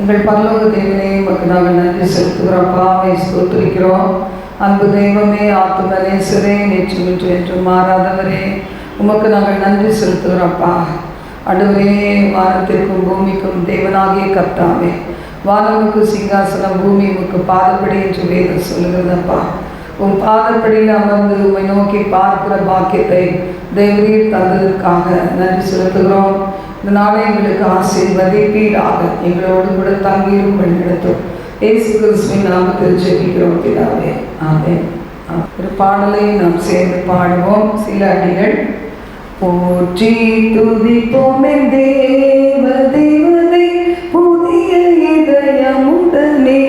எங்கள் பரலோக தேவனே, உமக்கு நாங்கள் நன்றி செலுத்துகிறோம். பாவை ஸ்தோத்திரிக்கிறோம். அன்பு தெய்வமே, ஆத்தும நேசரே, நேற்று இன்று என்று மாறாதவரே, உமக்கு நாங்கள் நன்றி செலுத்துகிறோம்ப்பா. ஆண்டவரே, வானத்திற்கும் பூமிக்கும் தேவனாகிய கர்த்தாவே, வானமுக்கு சிங்காசனம், பூமி உமக்கு பாதப்படி என்று வேதம் சொல்லுகிறதப்பா. உன் பாதப்படியில் அமர்ந்து உம்மை நோக்கி பார்க்கிற பாக்கியத்தை தேவரீர் தந்ததற்காக நன்றி செலுத்துகிறோம். இந்த நாளை எங்களுக்கு ஆசீர்வதிப்பீராக, எங்களோடு கூட தங்கியும் வழிநடத்தும். இயேசு கிறிஸ்துவின் நாமத்தில் ஜெபிக்கிறோம் பிதாவே, ஆமென். ஒரு பாடலை நாம் சேர்ந்து பாடுவோம். சில அடிகள். போற்றி துதிப்போம் என் தேவ தேவனை புதிய இதயமுடனே,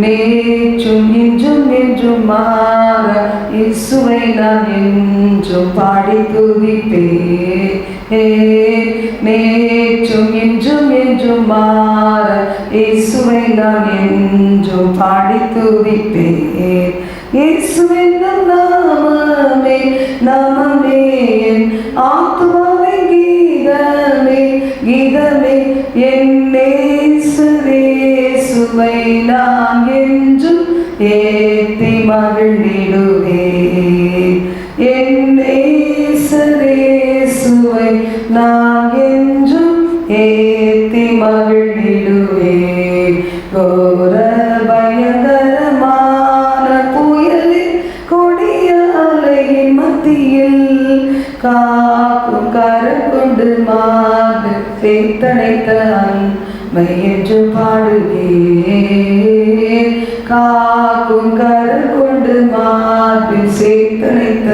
நேற்றும் இன்றும் என்றும் மாற இயேசுவை நான் என்றும் பாடி துதிப்பேன். நேற்றும் இன்றும் என்றும் மாற இயேசுவை நான் என்றும் பாடி துதிப்பேன். இயேசுவின் நாமமே நாமமே என் ஆத்துமாவின் கீதமே கீதமே, என் இயேசுவை நான் என்றும் ஏத்தி மகிழ்ந்திடுவேன். என் இயேசுவை நான் என்றும் ஏத்தி மகிழ்ந்திடுவேன். கோர பயங்கரமான புயலில் கொடிய அலையின் மத்தியில் காக்கும் கரம் கொண்டு மாது சேர்த்தனைத்த அன்பை என்று பாடுவேன். காக்கும் கரம் கொண்டு மாது சேர்த்தனைத்த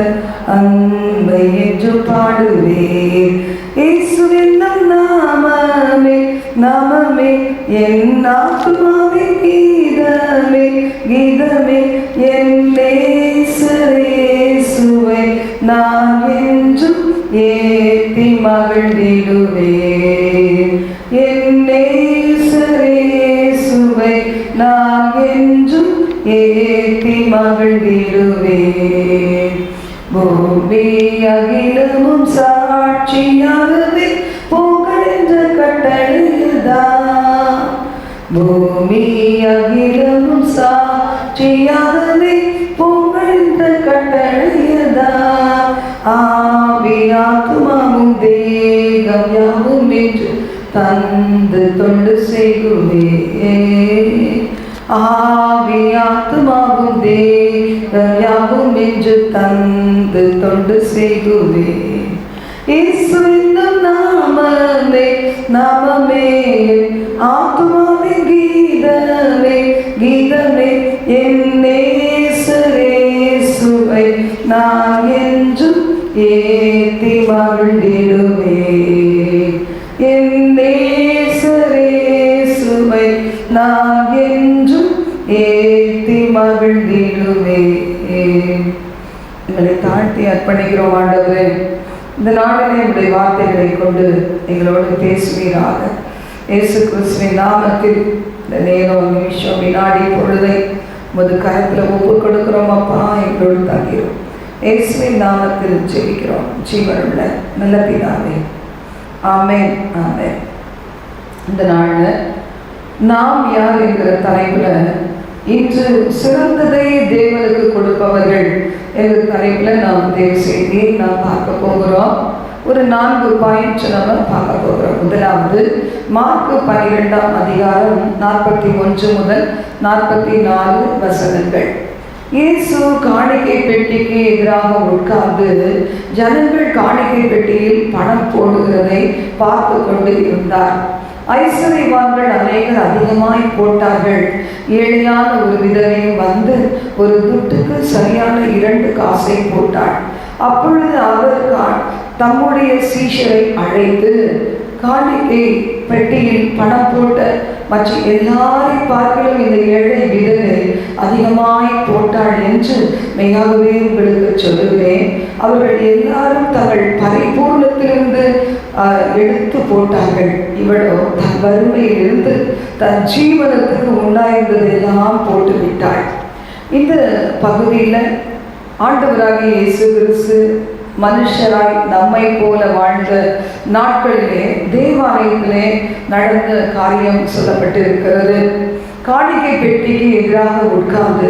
அன்பை என்று பாடுவேன். இயேசுவின் நாமமே நாமமே என் ஆத்துமாவின் கீதமே கீதமே, என் இயேசுவை நான் என்றும் ஏத்தி மகிழ்ந்திடுவேன். என் இயேசுவை நான் என்றும் ஏத்தி மகிழ்ந்திடுவேன். பூமி அகிலமும் சாட்சியாகவே புகழென்ற கட்டளைதான். பூமி அகிலமும் சாட்சியாகவே புகழென்ற கட்டளைதான். ஆவி ஆத்துமாவும் தேகம் யாவும் என்று தந்து தொண்டு செய்குவேன். ஆவி ஆத்துமாவும் தேகம் யாவும் என்று தந்து தொண்டு செய்குவேன். இயேசுவின் நாமமே நாமமே ஆத்துமாவின் கீதமே கீதமே, என் இயேசுவை நான் என்றும் ஏத்தி மகிழ்ந்திடுவேன். என் இயேசுவை நான் என்றும் ஏத்தி மகிழ்ந்திடுவேன். எங்களை தாழ்த்தி அர்ப்பணிக்கிறோம். ஆண்டவரே, இந்த நாளிலே உடைய வார்த்தைகளை கொண்டு எங்களோடு பேசுவீராக. இயேசு கிறிஸ்துவின் நாமத்தில் இந்த நேரம், நிமிஷம், வினாடி, பொழுதை உமது கரத்தில் ஒப்பு கொடுக்கிறோம். அப்பா, எங்களோடு தங்கிறோம். இயேசுவின் நாமத்தில் ஜெபிக்கிறோம் ஜீவனுள்ள நல்ல பிதாவே, ஆமென் ஆமென். இந்த நாளில் நாம் யார் என்கிற தலைப்பில் இன்று சிறந்ததை தேவனுக்கு கொடுப்பவர்கள் என்ற தலைப்பில் நாம் தேவ செய்தியை நாம் பார்க்க போகிறோம். ஒரு 4 பாயிண்ட் நம்ம பார்க்க போகிறோம். முதலாவது, மார்க்கு 12ஆம் அதிகாரம் 41 முதல் 44 வசனங்கள். இயேசு காணிக்கை பெட்டிக்கு எதிராக உட்கார்ந்து ஜனங்கள் காணிக்கை பெட்டியில் பணம் போடுகிறதை பார்த்து கொண்டு இருந்தார். ஐஸ்வர்யவான்கள் அநேகர் அதிகமாய் போட்டார்கள். ஏழையான ஒரு விதவையும் வந்து ஒரு துட்டுக்கு சரியான 2 காசை போட்டாள். அப்பொழுது அவர் தம்முடைய சீஷரை அழைத்து, காணிக்கை பெட்டியில் பணம் போட்ட மற்ற எல்லாரையும் பார்க்கலும் இந்த ஏழை விதவை அதிகமாய் போட்டாள் என்று மெய்யாகவே உங்களுக்கு சொல்லுகிறேன். அவர்கள் எல்லாரும் தங்கள் பரிபூர்ணத்திலிருந்து எடுத்து போட்டார்கள். இவளோ தன் வறுமையிலிருந்து தன் ஜீவனத்துக்கு உண்டாயிருந்ததெல்லாம் போட்டு விட்டாள். இந்த பகுதியில் ஆண்டவராகிய இயேசு கிறிஸ்து மனுஷராய் நம்மை போல வாழ்ந்த நாட்களிலே தேவாலயத்திலே நடந்த காரியம் சொல்லப்பட்டிருக்கிறது. காணிக்கை பெட்டிக்கு எதிராக உட்கார்ந்து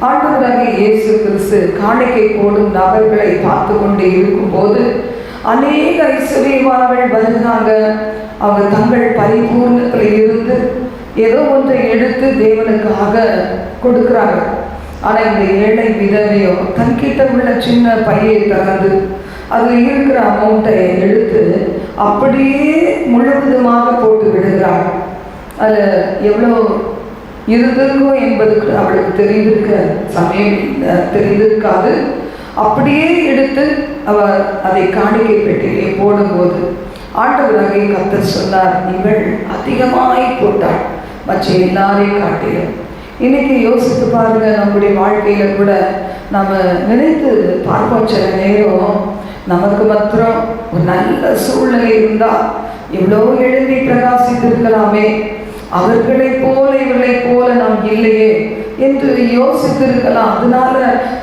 ஆண்டவராகிய இயேசு கிறிஸ்து காணிக்கை போடும் நபர்களை பார்த்து கொண்டு இருக்கும்போது அநேக ஐஸ்வர்யமானவர்கள் வருகிறாங்க. அவங்க தங்கள் பரிபூர்ணத்தில் இருந்து ஏதோ ஒன்றை எடுத்து தேவனுக்காக கொடுக்குறாங்க. ஆனால் இந்த ஏழை விதவையோ தன்கிட்ட உள்ள சின்ன பையை திறந்து அதில் இருக்கிற அமௌண்ட்டை எடுத்து அப்படியே முழுவதுமாக போட்டு விடுகிறாள். அதில் எவ்வளோ இருந்திருக்கும் என்பதுக்கு அவளுக்கு தெரிந்திருக்காது. அப்படியே எடுத்து அவர் அதை காணிக்கை பெட்டியிலே போடும்போது ஆண்டவராகிய கர்த்தர் சொன்னார், இவள் அதிகமாய் போட்டாள் மற்ற எல்லாரையும் காட்டிலும். இன்னைக்கு யோசித்து பாருங்க, நம்முடைய வாழ்க்கையில கூட நம்ம நினைத்து பார்ப்போம். சில நேரம் நமக்கு மாத்திரம் ஒரு நல்ல சூழ்நிலை இருந்தால் இவ்வளோ எழுதி பிரகாசித்திருக்கலாமே, அவர்களை போல இவர்களை போல நாம் இல்லையே என்று யோசித்திருக்கலாம். அதனால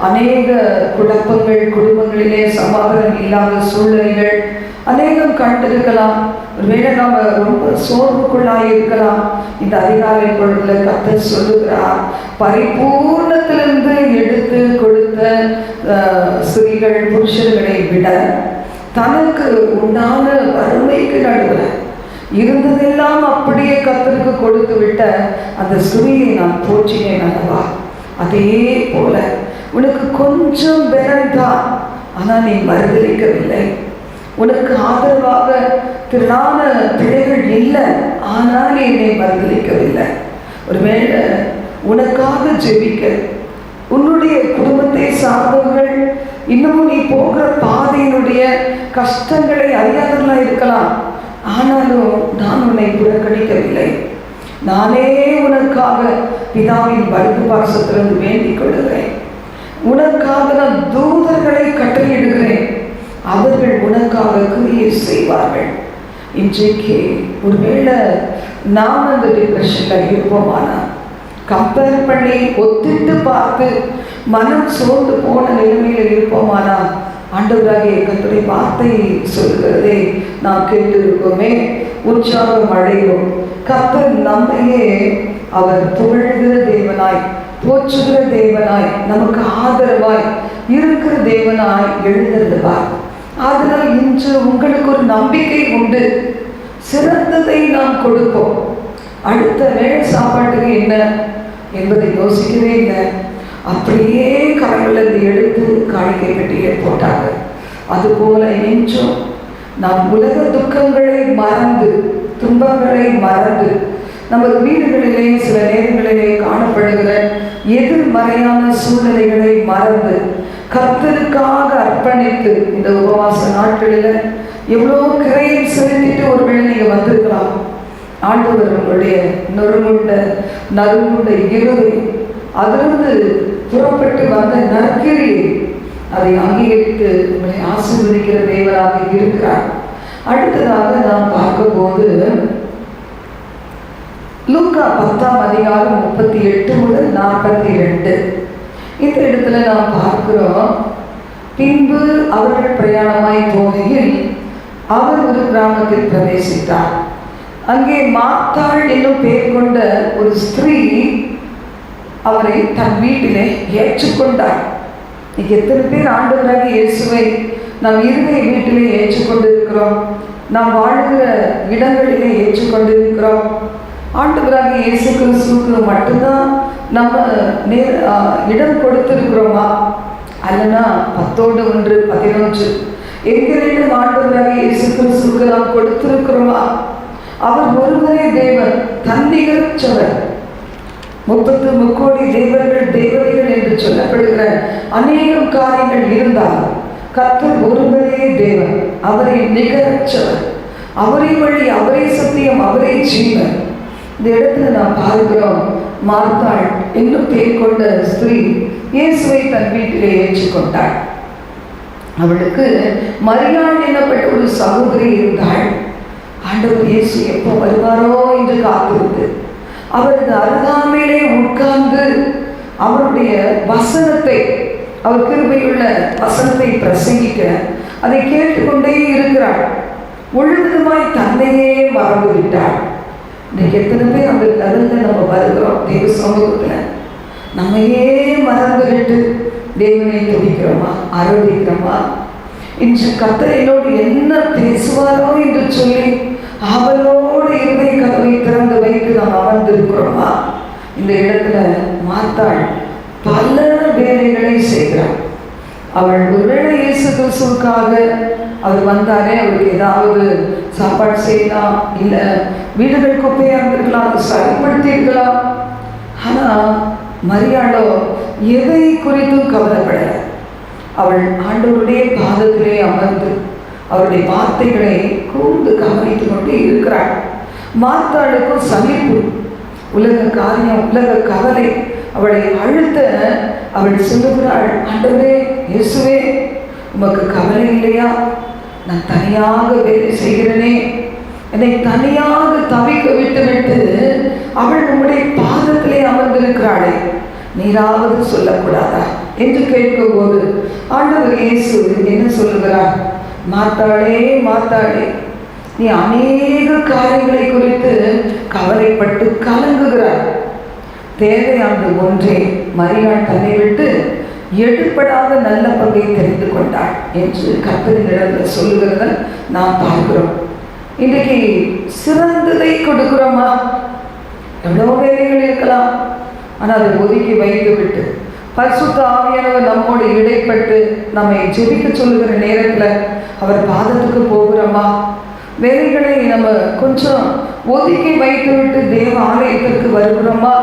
அநேக குழப்பங்கள், குடும்பங்களிலே சமாதானம் இல்லாத சூழ்நிலைகள் அநேகம் கண்டிருக்கலாம். ஒருவேளை நாம் ரொம்ப சோர்வுக்குள்ளாக இருக்கலாம். இந்த அதிகாலை பொழுதுல கர்த்தர் சொல்லுகிறார், பரிபூர்ணத்திலிருந்து எடுத்து கொடுத்த ஸ்திரீகள் புருஷர்களை விட தனக்கு உண்டான வறுமைக்கு நடுவில் இருந்ததெல்லாம் அப்படியே கர்த்தருக்கு கொடுத்து விட்ட அந்த ஸ்திரீயை நான் போற்றினேன் அல்லவா. அதே போல உனக்கு கொஞ்சம் பலன் தான், ஆனால் நீ மறுதளிக்கவில்லை. உனக்கு ஆதரவாக திரளான பிள்ளைகள் இல்லை, ஆனால் என்னை மறுதளிக்கவில்லை. ஒருவேளை உனக்காக ஜெபிக்க உன்னுடைய குடும்பத்தை சார்ந்தவர்கள் இன்னமும் நீ போகிற பாதையினுடைய கஷ்டங்களை அறியாதவர்களாக இருக்கலாம். ஆனாலும் நான் உன்னை புறக்கணிக்கவில்லை. நானே உனக்காக பிதாவின் வலது பாரசத்திலிருந்து வேண்டிக் கொள்கிறேன். உனக்காக நான் தூதர்களை கட்டளையிடுகிறேன், அவர்கள் உனக்காக கிரியை செய்வார்கள். இன்றைக்கு ஒருவேளை நாம் அந்த டிப்ரெஷனில் இருப்போமானா, கம்பேர் பண்ணி ஒத்திட்டு பார்த்து மனம் சோர்ந்து போன நிலைமையில் இருப்போமானா, ஆண்டவராகிய கர்த்தருடைய வார்த்தை சொல்கிறதே நாம் கேட்டிருக்கோமே, உற்சாகம் அடைவோம். கர்த்தர் நம்மையே அவர் புகழ்கிற தேவனாய், போற்றுகிற தேவனாய், நமக்கு ஆதரவாய் இருக்கிற தேவனாய் எழுந்திருந்தார். அதனால் இன்று உங்களுக்கு ஒரு நம்பிக்கை உண்டு. சிறந்ததை நாம் கொடுப்போம். அடுத்த வேளை சாப்பாட்டுக்கு என்ன என்பதை யோசிக்கவே இல்லை. அப்படியே கரங்களில் எடுத்து காணிக்கை பெட்டியை போட்டாங்க. அதுபோல இன்றும் நாம் உலக துக்கங்களை மறந்து, துன்பங்களை மறந்து, நமது வீடுகளிலே சில நேரங்களிலே காணப்படுகிற எதிர்மறையான சூழ்நிலைகளை மறந்து கர்த்தருக்காக அர்ப்பணித்து இந்த உபவாச நாட்களில் எவ்வளோ கிரையை செலுத்திட்டு ஒருவேளை நீங்கள் வந்திருக்கலாம். ஆண்டவர் உங்களுடைய நறுமுண்ட இருதை அதிலிருந்து புறப்பட்டு வந்த நற்கிரியை அதை அங்கீகரித்து உங்களை ஆசீர்வதிக்கிற தேவராக இருக்கிறார். அடுத்ததாக நாம் பார்க்கும்போது லூக்கா 10ஆம் அதிகாரம் 38 முதல் 42 இந்த இடத்துல நாம் பார்க்கிறோம். பின்பு அவர்கள் பிரயாணமாய் போகையில் அவர் ஒரு கிராமத்தில் பிரவேசித்தார். அங்கே மார்த்தாள் என்னும் பெயர் கொண்ட ஒரு ஸ்திரீ அவரை தன் வீட்டிலே ஏற்றுக்கொண்டார். இன்னைக்கு எத்தனை பேர் ஆண்டவராகிய இயேசுவை நாம் இருதய வீட்டிலே ஏற்றுக்கொண்டு இருக்கிறோம், நாம் வாழ்கிற இடங்களிலே ஏற்றுக்கொண்டு இருக்கிறோம். ஆண்டவராகிய இயேசு கிறிஸ்துவுக்கு மட்டும்தான் நம்ம இடம் கொடுத்திருக்கிறோமா? அல்லனா 10:1-11 எங்களிடம் ஆண்டவராகிய இயேசு கிறிஸ்துவுக்கு நாம் கொடுத்திருக்கிறோமா? அவர் ஒருவரே தேவன், தன்னிகரற்றவர். 33 கோடி தேவர்கள் தேவதைகள் என்று சொல்லப்படுகிற அநேகம் காரியங்கள் இருந்தால் கர்த்தர் ஒருவரே தேவன், அவரை நிகரற்றவர், அவரே வழி, அவரே சத்தியம், அவரே ஜீவன். இந்த இடத்துல நாம் பார்க்கிறோம், மார்த்தாள் என்னும் பேர் கொண்ட ஸ்திரீ இயேசுவை தன் வீட்டிலே ஏற்றுக்கொண்டாள். அவளுக்கு மரியாள் எனப்பட்ட ஒரு சகோதரி இருந்தாள். ஆண்டவர் இயேசு எப்போ வருவாரோ என்று காத்திருந்து அவரது அருகாமையிலே உட்கார்ந்து அவருடைய வசனத்தை, அவர் கிருபையுள்ள வசனத்தை பிரசங்கிக்க அதை கேட்டுக்கொண்டே இருக்கிறாள். முழுவதுமாய் தன்னையே மறந்து விட்டாள். இன்றைக்கு எத்தனை பேர் அந்த லெவலில் நம்ம வருகிறோம்? தேவ சமூகத்தில் நம்மையே மறந்து விட்டு தேவனை துதிக்கிறோமா, ஆராதிக்கிறோமா? இன்று கர்த்தர் என்னோடு என்ன பேசுவாரோ என்று சொல்லி அவளோடு இருதை கதவை திறந்து வைத்து நாம் அமர்ந்திருக்கிறோமா? இந்த இடத்துல மார்த்தாள் பல வேலைகளை செய்கிறாள். அவள் ஒருவேளை இயேசு கிறிஸ்துவுக்காக அவர் வந்தாரே, அவருக்கு ஏதாவது சாப்பாடு செய்யலாம், இல்லை வீடுகள் குப்பையாக இருந்திருக்கலாம், அதை சரிப்படுத்தி இருக்கலாம். ஆனால் மரியாளோ எதை குறித்தும் கவலைப்படலை. அவள் ஆண்டவருடைய பாதத்திலே அமர்ந்து அவருடைய வார்த்தைகளை கூர்ந்து கவனித்து கொண்டு இருக்கிறாள். மார்த்தாளுக்கும் சலிப்பு, உலக காரியம், உலக கவலை அவளை அழுத்த அவள் சொல்லுகிறாள், ஆண்டவரே, இயேசுவே, உமக்கு கவலை இல்லையா? நான் தனியாக வேலை செய்கிறேனே, என்னை தனியாக தவிக்க விட்டு அவள் உம்முடைய பாதத்திலே அமர்ந்திருக்கிறாளே, நீராவது சொல்லக்கூடாதா என்று கேட்கும்போது ஆண்டவர் இயேசு என்ன சொல்லுகிறார்? மார்த்தாளே, மார்த்தாளே, நீ அநேக காரியங்களை குறித்து கவலைப்பட்டு கலங்குகிறாய். தேவையானது ஒன்றே. மரியாள் தன்னை விட்டு எடுப்படாத நல்ல பங்கை தெரிந்து கொண்டாள் என்று கர்த்தரின் இடத்தில் சொல்லுகிறத நாம் பார்க்கிறோம். இன்றைக்கு சிறந்ததை கொடுக்கிறோமா? எவ்வளோ வேலைகள் இருக்கலாம், ஆனால் அதை ஒதுக்கி வைத்து விட்டு பரிசுத்த ஆவியானவர் நம்மோடு இடைப்பட்டு நம்மை ஜெபிக்க சொல்லுகிற நேரத்தில் அவர் பாதத்துக்கு போகிறோமா? வேலைகளை நம்ம கொஞ்சம் ஒதுக்கி வைத்து விட்டு தேவ ஆலயத்திற்கு வருகிறோமா?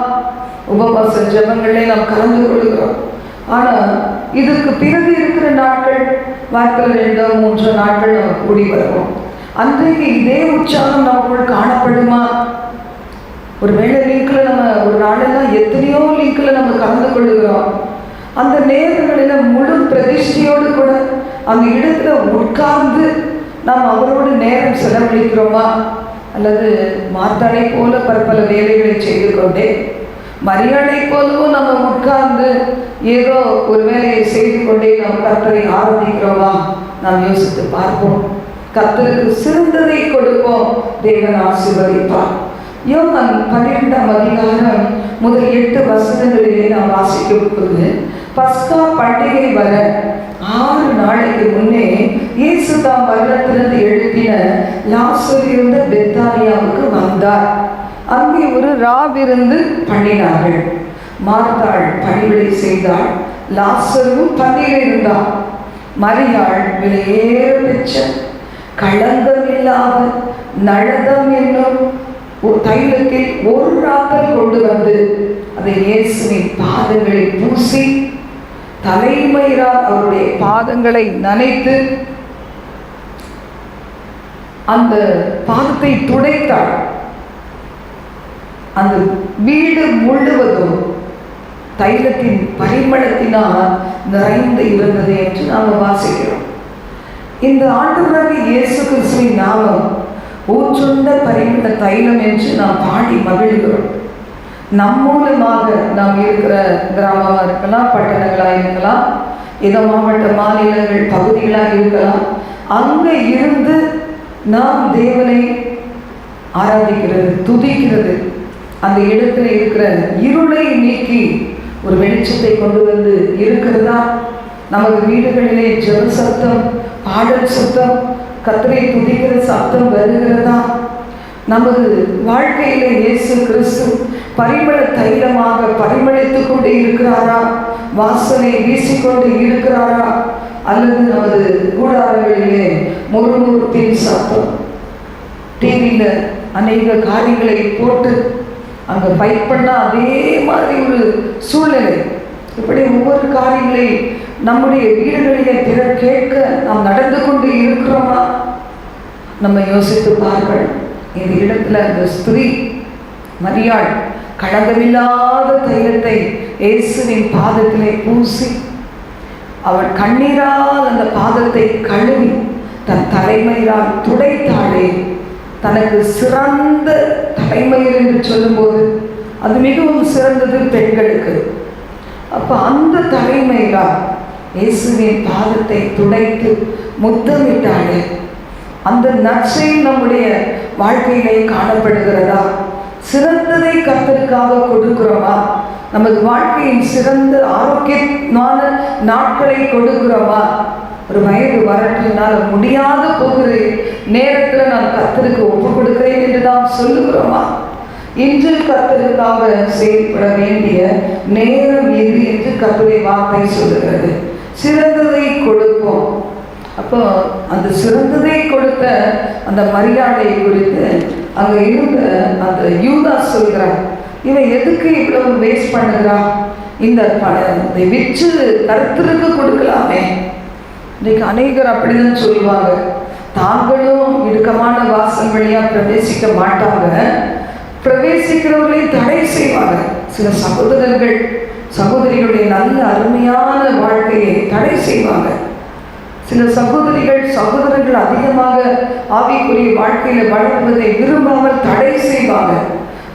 உபவாச ஜெபங்களை நாம் கலந்து கொள்கிறோம். ஆனால் இதுக்கு பிறகு இருக்கிற நாட்கள், வாரத்தில் 2-3 நாட்கள் நம்ம கூடி வருவோம். அன்றைக்கு இதே உற்சாகம் நமக்குள் காணப்படுமா? ஒரு வேளை லிங்கில் நம்ம ஒரு நாளெல்லாம் எத்தனையோ லிங்கில் நம்ம கலந்து கொள்ளுகிறோம். அந்த நேரங்களில் முழு பிரதிஷ்டையோடு கூட அந்த இடத்துல உட்கார்ந்து நாம் அவரோடு நேரம் செலவழிக்கிறோமா? அல்லது மார்த்தாளை போல பற்பல வேலைகளை செய்து கொண்டே மரியாதை போலவும் நம்ம உட்கார்ந்து ஏதோ ஒரு வேலையை செய்து கொண்டே நாம் கர்த்தரை ஆராதிக்கிறோமா? நாம் யோசித்து பார்ப்போம். கர்த்தருக்கு சிறந்ததை கொடுப்போம், தேவன் ஆசீர்வதிப்பார். யோவான் 12ஆம் அதிகாரம் முதல் 8 வசனங்களிலே நாம் வாசிக்கும்போது, பஸ்கா பண்டிகை வர 6 நாளைக்கு முன்னே இயேசு தாம் மரணத்திலிருந்து எழுப்பின லாசரு இருந்த பெத்தானியாவுக்கு வந்தார். அங்கே ஒரு ராவிருந்து பண்ணினார்கள். மார்த்தாள் பணிவிடை செய்தாள், லாசரும் பந்தியில் இருந்தார். மரியாள் விலையேற பெற்ற களங்கமில்லாத நளதம் என்னும் தைலத்தில் ஒரு ராத்தல் கொண்டு வந்து அதை இயேசுவின் பாதங்களில் பூசி தலைமயிரால் அவருடைய பாதங்களை நனைத்து அந்த பாதத்தை துடைத்தாள். அந்த வீடு முழுவதும் தைலத்தின் பரிமளத்தினால் நிறைந்து இருந்தது என்று நாம் வாசிக்கிறோம். இந்த ஆண்டவராகிய இயேசு கிறிஸ்துவின் நாமம் ஊற்றுண்ட பரிமள தைலம் என்று நாம் பாடி மகிழ்கிறோம். நம் மூலமாக நாம் இருக்கிற கிராமமாக இருக்கலாம், பட்டணங்களாக இருக்கலாம், ஏதோ மாவட்ட மாநிலங்கள் பகுதிகளாக இருக்கலாம், அங்கே இருந்து நாம் தேவனை ஆராதிக்கிறது, துதிக்கிறது, அந்த இடத்துல இருக்கிற இருளை நீக்கி ஒரு வெளிச்சத்தை கொண்டு வந்து இருக்கிறதா? நமது வீடுகளிலே ஜெப சத்தம், பாடல் சத்தம், கர்த்தரை துதிக்கிற சத்தம் வருகிறதா? நமது வாழ்க்கையிலே இயேசு கிறிஸ்து பரிமள தைலமாக பரிமளித்து கொண்டு இருக்கிறாரா? வாசனை வீசிக்கொண்டு இருக்கிறாரா? அல்லது நமது கூடாரங்களிலே முறுமுறுப்பின் சத்தம், டிவியில் அநேக காரியங்களை போட்டு அங்கே ஃபைட் பண்ணால் அதே மாதிரி ஒரு சூழ்நிலை, இப்படி ஒவ்வொரு காரியங்களை நம்முடைய வீடுகளிலே பிறர் கேட்க நாம் நடந்து கொண்டு இருக்கிறோமா? நம்ம யோசித்து பாருங்கள். இந்த இடத்துல அந்த ஸ்திரீ மரியாள் களங்கமில்லாத தைலத்தை இயேசுவின் பாதத்திலே பூசி அவள் கண்ணீரால் அந்த பாதத்தை கழுவி தன் தலைமயிரால் துடைத்தாளே. தனக்கு சிறந்த தலைமயிர் என்று சொல்லும்போது அது மிகவும் சிறந்தது பெண்களுக்கு. அப்போ அந்த தலைமயிரால் இயேசுவின் பாதத்தை துடைத்து முத்தமிட்டாளே, அந்த நற்செய்தி நம்முடைய வாழ்க்கையிலே காணப்படுகிறதா? சிறந்ததை கர்த்தருக்காக கொடுக்கிறோமா? நமது வாழ்க்கையின் சிறந்த ஆரோக்கியமான நாட்களை கொடுக்கிறோமா? ஒரு வயது வரட்டினால் முடியாத போகிற நேரத்தில் நான் கர்த்தருக்கு ஒப்பு கொடுக்கிறேன் என்று நாம் சொல்லுகிறோமா? இன்று கர்த்தருக்காக செயல்பட வேண்டிய நேரம் எது என்று கர்த்தருடைய வார்த்தை சொல்லுகிறது. சிறந்ததை கொடுப்போம். அப்போ அந்த சிறந்ததை கொடுத்த அந்த மரியாதையை குறித்து அங்கே இருந்த அந்த யூதாஸ் சொல்கிறான், இவன் எதுக்கு இவ்வளவு வேஸ்ட் பண்ணுகிறான்? இந்த இதை விற்று கர்த்தருக்கு கொடுக்கலாமே. இன்றைக்கு அநேகர் அப்படிதான் சொல்லுவாங்க. தாங்களும் இடுக்கமான வாசல் வழியா பிரவேசிக்க மாட்டாங்க, பிரவேசிக்கிறவர்களையும் தடை செய்வாங்க. சில சகோதரர்கள் சகோதரிகளுடைய நல்ல அருமையான வாழ்க்கையை தடை செய்வாங்க. சில சகோதரர்கள் அதிகமாக ஆவிக்குரிய வாழ்க்கையில் வளர்வதை விரும்பாமல் தடை செய்வாங்க.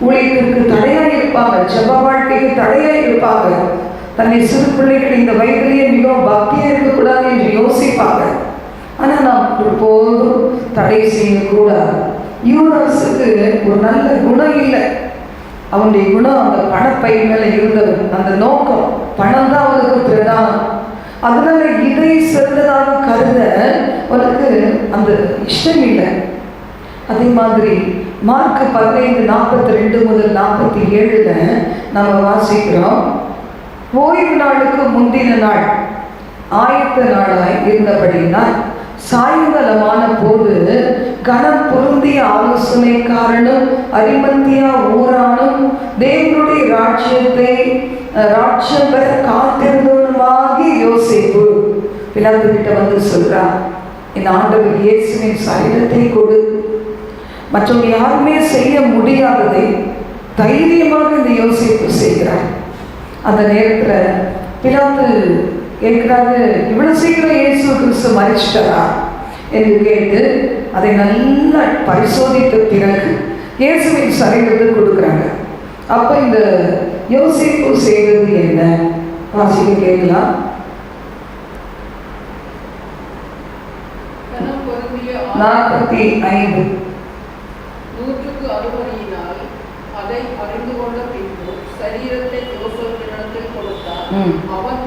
ஊழியத்திற்கு தடையாக இருப்பாங்க, ஜெப வாழ்க்கைக்கு தடையாக இருப்பாங்க. தன்னை சிறு பிள்ளைகள் இந்த வயதிலேயே மிகவும் பக்தியாக இருக்கக்கூடாது என்று யோசிப்பாங்க. ஆனால் நாம் ஒருபோதும் தடை செய்யக்கூடாது. யூதாசுக்கு ஒரு நல்ல குணம் இல்லை. அவனுடைய குணம் அந்த பணப்பை மேலே இருந்தது. அந்த நோக்கம் பணம் தான் அவனுக்கு பிரதானம். அதனால இதை சிறந்ததாக கருத அவனுக்கு அந்த இஷ்டம் இல்லை. அதே மாதிரி மார்க் 15:42 முதல் 47 நம்ம வாசிக்கிறோம். ஓய்வு நாளுக்கு முந்தின நாள் ஆயத்த நாளாய் இருந்தபடினால் சாயங்காலமான போது கனம் பொருந்திய ஆலோசனைக்காரனும் அரிமத்தியா ஊரானும் தேவனுடைய ராஜ்யம் பெற காத்திருந்தவனுமாகி யோசேப்பு பிலாத்து கிட்ட வந்து சொல்றான், என் ஆண்டவர் இயேசுவின் சரீரத்தை கொடு. மற்றவங்க யாருமே செய்ய முடியாததை தைரியமாக இந்த யோசேப்பு செய்கிறார். அந்த நேரத்தில் பிலாத்து கேட்கிறாரு, இவ்வளவு சீக்கிரம் இயேசு கிறிஸ்து மரிச்சிட்டாரா என்று கேட்டு அதை நல்லா பரிசோதித்த பிறகு இயேசுவின் சரீரத்தை கொடுக்குறாங்க. அப்போ இந்த யோசிப்பு செய்வது என்ன வாசிக்க கேட்கலாம். 45 நூற்றுக்கு அறுபடியினால் அதை அறிந்து கொண்ட பின்பு சரீரத்தை யோசேப்பினிடத்தில் கொடுத்தார். அவன்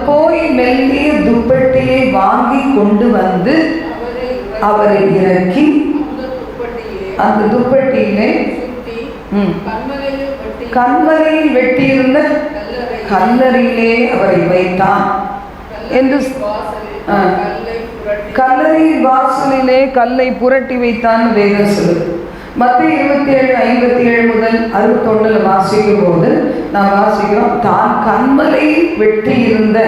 போய் மெல்லிய துப்பட்டியை வாங்கி கொண்டு வந்து அவரை இறக்கி அந்த துப்பட்டியிலே கண்மலையில் வெட்டியிருந்த கல்லறையிலே அவரை வைத்தான் என்று கல்லறை வாசலிலே கல்லை புரட்டி வைத்தான் வேதம் சொல்லுது. மத்திய 27:57 முதல் 61 வாசிக்கும் போது நாம் வாசிக்கிறோம், தான் கண்மலையில் வெட்டி இருந்த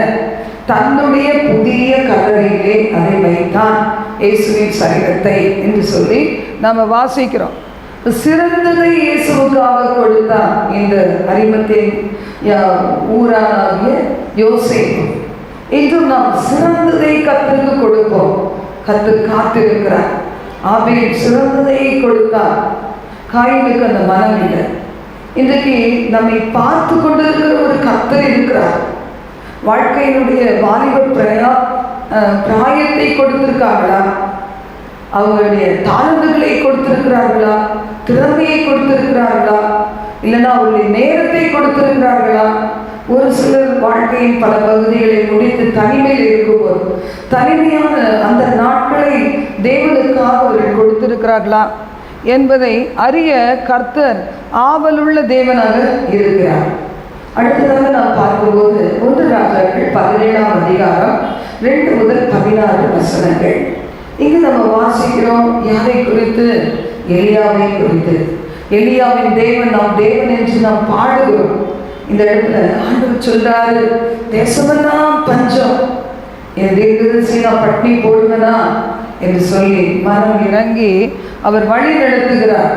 தன்னுடைய புதிய கல்லறையிலே அதை வைத்தான் இயேசுவின் சரீரத்தை என்று சொல்லி நாம் வாசிக்கிறோம். சிறந்ததை இயேசுவுக்காக கொடுத்தான் இந்த அரிமத்திய ஊரானாகிய யோசேப்பு. இன்றும் நாம் சிறந்ததை கர்த்தருக்கு கொடுப்போம். கர்த்தர் காத்திருக்கிறார். ஆபேல் சிறந்ததை கொடுத்தார். காயினுக்கு அந்த மனம் இல்லை. இன்றைக்கு நம்மை பார்த்து கொண்டிருக்கிற ஒரு கர்த்தர் இருக்கிறார். வாழ்க்கையினுடைய வாலிப பிராயத்தை கொடுத்திருக்காங்களா? அவங்களுடைய தாளந்துகளை கொடுத்திருக்கிறார்களா? திறமையை கொடுத்திருக்கிறார்களா? இல்லைன்னா அவருடைய நேரத்தை கொடுத்திருக்கிறார்களா? ஒரு சிலர் வாழ்க்கையின் பல பகுதிகளை முடித்து தனிமையில் இருக்கும்போது தனிமையான அந்த நாட்களை தேவனுக்காக அவர்கள் கொடுத்திருக்கிறார்களா என்பதை அறிய கர்த்தர் ஆவலுள்ள தேவனாக இருக்கிறார். அடுத்ததாக நாம் பார்க்கும்போது 1 ராஜாக்கள் 17ஆம் அதிகாரம் 2 முதல் 16 வசனங்கள். இங்கு நம்ம வாசிக்கிறோம் யாரை குறித்து? எலியாவை குறித்து. எலியாவின் தேவன் நாம் தேவன் என்று நாம் பாடுகிறோம். இந்த இடத்துல ஆண்டவர் சொல்றாரு, தேசமெல்லாம் பஞ்சம், என் தீர்க்கதரிசி நான் பட்டினி போடுங்கனா என்று சொல்லி மனம் இறங்கி அவர் வழி நடத்துகிறார்.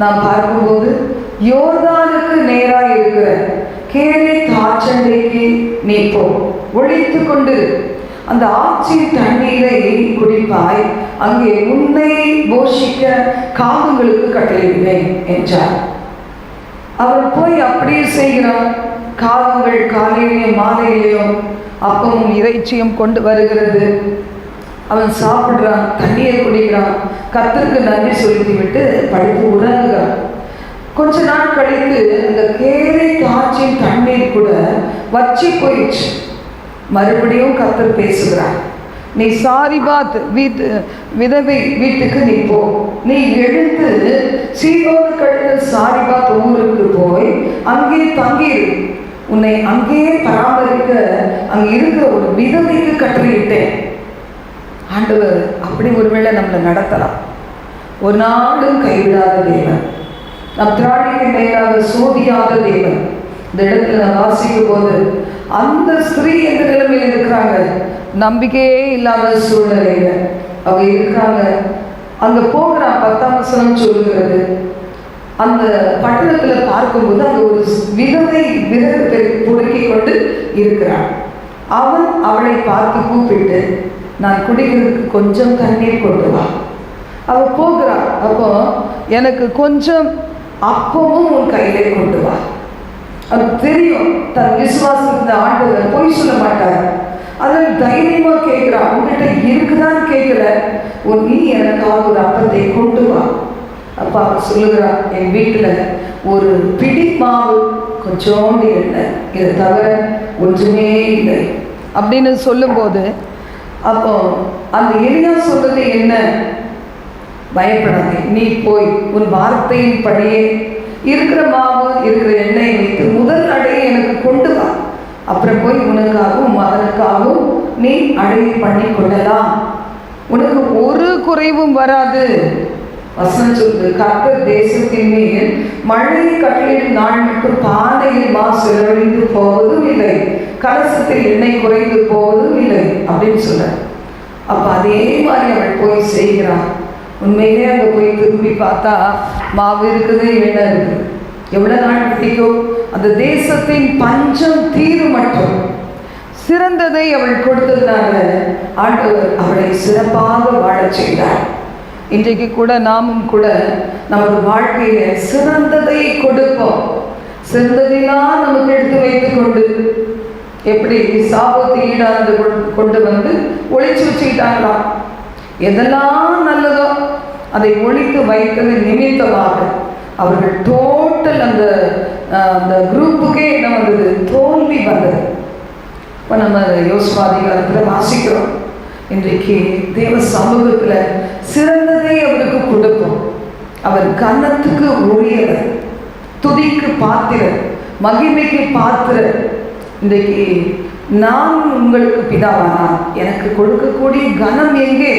நாம் பார்க்கும்போது யோர்தானுக்கு நேராக இருக்கிற கேரித் ஆற்றண்டைக்கு நீ போ, ஒழித்து கொண்டு அந்த ஆற்றின் தண்ணீரை குடிப்பாய், அங்கே உன்னை போஷிக்க காகங்களுக்கு கட்டளையிடுவேன் என்றார். அவர் போய் அப்படியே செய்கிறார். காகங்கள் காலையிலையும் மாலையிலையும் அப்பமும் இறைச்சியும் கொண்டு வருகிறது. அவன் சாப்பிட்றான், தண்ணியை குடிக்கிறான், கர்த்தருக்கு நன்றி சொல்லிட்டு விட்டு படுத்து உறங்குகிறான். கொஞ்ச நாள் கழித்து அந்த கேரை காய்ச்சின் தண்ணீர் கூட வற்றி போயிடுச்சு. மறுபடியும் கர்த்தர் பேசுகிறார், நீ சாரிபாத் விதவை வீட்டுக்கு நீ போ, நீ எழுந்து சீகோனுக்கு அடுத்த சாரிபாத் ஊருக்கு போய் அங்கே தங்கிரு, உன்னை அங்கேயே பராமரிக்க அங்கே இருக்கிற ஒரு விதவைக்கு கட்டளையிட்டேன். ஆண்டவர் அப்படி ஒருவேளை நம்மளை நடத்தலாம். ஒரு நாளும் கைவிடாத தேவன், நம் திராணிக்கு மேலாக சோதியாத தேவன். இந்த இடத்துல நான் வாசிக்கும் போது அந்த ஸ்திரீ எந்த நிலைமையில் இருக்கிறாங்க, நம்பிக்கையே இல்லாத சூழ்நிலையில அவங்க இருக்கிறாங்க. அங்க போகிற 10ஆம் வசனம் சொல்லுகிறது, அந்த பட்டணத்துல பார்க்கும்போது அங்க ஒரு விதவை விறகு பொறுக்கி கொண்டு இருக்கிறாள். அவன் அவளை பார்த்து கூப்பிட்டு, நான் குடிக்கிறதுக்கு கொஞ்சம் தண்ணீர் கொண்டு வா. அவள் போகிறாள். அப்போ எனக்கு கொஞ்சம் அப்பமும் உன் கையிலே கொண்டு வா. அவருக்கு தெரியும் தன் விசுவாசத்தை ஆண்டவர் பொய் சொல்ல மாட்டார். அதில் தைரியமா கேட்கிறான், உங்ககிட்ட இருக்குதான்னு கேட்கல, நீ எனக்காக ஒரு அப்பத்தை கொண்டு வா. அப்பா அவர் சொல்லுகிறான், என் வீட்டில் ஒரு பிடி மாவு, கொஞ்சோண்டு எண்ணெய், இதை தவிர ஒன்றுமே இல்லை அப்படின்னு சொல்லும்போது, அப்போ அந்த எலியா சொல்றது என்ன, பயப்படாதே, நீ போய் உன் வார்த்தையின் படியே இருக்கிற மாவு இருக்கிற எண்ணெயை வைத்து முதல் அடையை எனக்கு கொண்டு வா. அப்புறம் போய் உனக்காகவும் மகனுக்காகவும் நீ அடையை பண்ணி கொள்ளலாம், உனக்கு ஒரு குறைவும் வராது. வசனம் சொல்லுது, கர்த்தர் தேசத்தின் மேல் மழை கட்டளையிடும் நாள் மட்டும் பானையில் மா செலவழிந்து போவதும் இல்லை, கலசத்தில் எண்ணெய் குறைந்து போவதும் இல்லை அப்படின்னு சொல்ற. அப்ப அதே மாதிரி அவள் போய் செய்கிறான். உண்மையிலே அங்கே போய் திரும்பி பார்த்தா மாவு இருக்குது, எண்ணெய் இருக்குது. எவ்வளோ நாள் பிடிக்கும்? அந்த தேசத்தின் பஞ்சம் தீரும் மட்டும் சிறந்ததை அவள் கொடுத்ததுனால ஆண்டவர் அவளை சிறப்பாக வாழச் செய்தார். இன்றைக்கு கூட நாமும் கூட நமது வாழ்க்கையில சிறந்ததை கொடுப்போம். சிறந்ததெல்லாம் நமக்கு எடுத்து வைத்துக் கொண்டு, எப்படி சாபத்து ஈடானது கொண்டு வந்து ஒழிச்சு வச்சுக்கிட்டாங்களாம். எதெல்லாம் நல்லதோ அதை ஒழித்து வைத்தது நிமித்தமாக அவர்கள் டோட்டல் அந்த குரூப்புக்கே என்ன வந்தது, தோல்வி வந்தது. இப்போ நம்ம யோசுவாதிகாரத்தில் வாசிக்கிறோம். இன்றைக்கு தேவ சமூகத்தில் சிறந்ததை அவருக்கு கொடுப்போம். அவர் கன்னத்துக்கு உரியவர், துதிக்கு பாத்திரர், மகிமைக்கு பாத்திரர். இன்றைக்கு நான் உங்களுக்கு பிதாவானால் எனக்கு கொடுக்கக்கூடிய கனம் எங்கே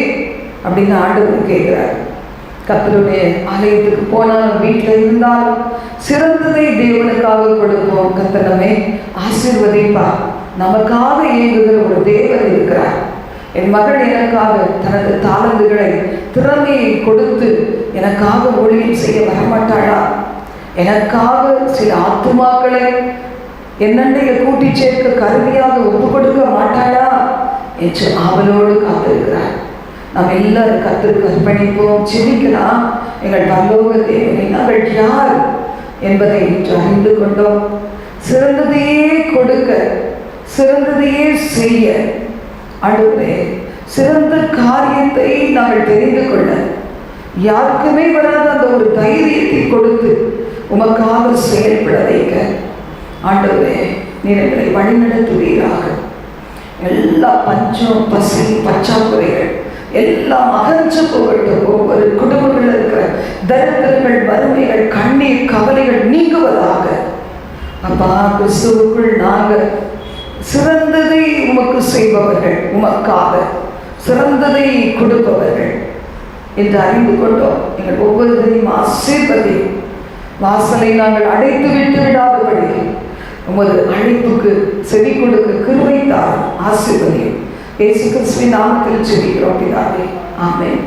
அப்படின்னு ஆண்டவர் கேட்கிறார். கர்த்தருடைய ஆலயத்துக்கு போனாலும் வீட்டில் இருந்தாலும் சிறந்ததை தேவனுக்காக கொடுப்போம். கர்த்தர் நம்மை ஆசீர்வதிப்பார். நமக்காக இயங்குகிற ஒரு தேவன் இருக்கிறார். என் மகள் எனக்காக தனது தாளந்துகளை திறமையை கொடுத்து எனக்காக ஊழியம் செய்ய வரமாட்டாளா? எனக்காக சில ஆத்துமாக்களை என்னென்னைய கூட்டி சேர்க்க கருவியாக ஒப்பு கொடுக்க மாட்டாளா என்று ஆவலோடு காத்திருக்கிறார். நாம் எல்லாரும் கர்த்தருக்கு அர்ப்பணிப்போம், ஜெபிக்கலாம். எங்கள் பரலோக தேவனை நாங்கள் யார் என்பதை இன்று அறிந்து கொண்டோம். சிறந்ததையே கொடுக்க, சிறந்ததையே செய்ய, அடுத்தே சிறந்த காரியத்தை நாங்கள் தெரிந்து கொள்ள, யாருக்குமே வராத அந்த ஒரு தைரியத்தை கொடுத்து உமக்காக செயல்பட வைக்க ஆண்டவரே நீர் எங்களை வழிநடத்துவீராக. எல்லா பஞ்சம், பசி, பற்றாக்குறைகள் எல்லாம் அகன்று போகட்டும். ஒவ்வொரு குடும்பங்களில் இருக்கிற தரித்திரங்கள், வறுமைகள், கண்ணீர், கவலைகள் நீங்குவதாக. அப்பா, கிறிஸ்துவுக்குள் நாங்கள் சிறந்ததை உமக்கு செய்பவர்கள், உமக்காக சிறந்ததை கொடுப்பவர்கள் என்று அறிந்து கொண்டோம். எங்கள் ஒவ்வொருவரையும் ஆசீர்வதியும். வாசலை நாங்கள் அடைத்து விட்டு விடாதபடி உமது அழைப்புக்கு செவி கொடுக்க கிருபை தாரும், ஆசீர்வதியும். இயேசு கிறிஸ்துவின் நாமத்தில் ஜெபிக்கிறோம் பிதாவே, ஆமென்.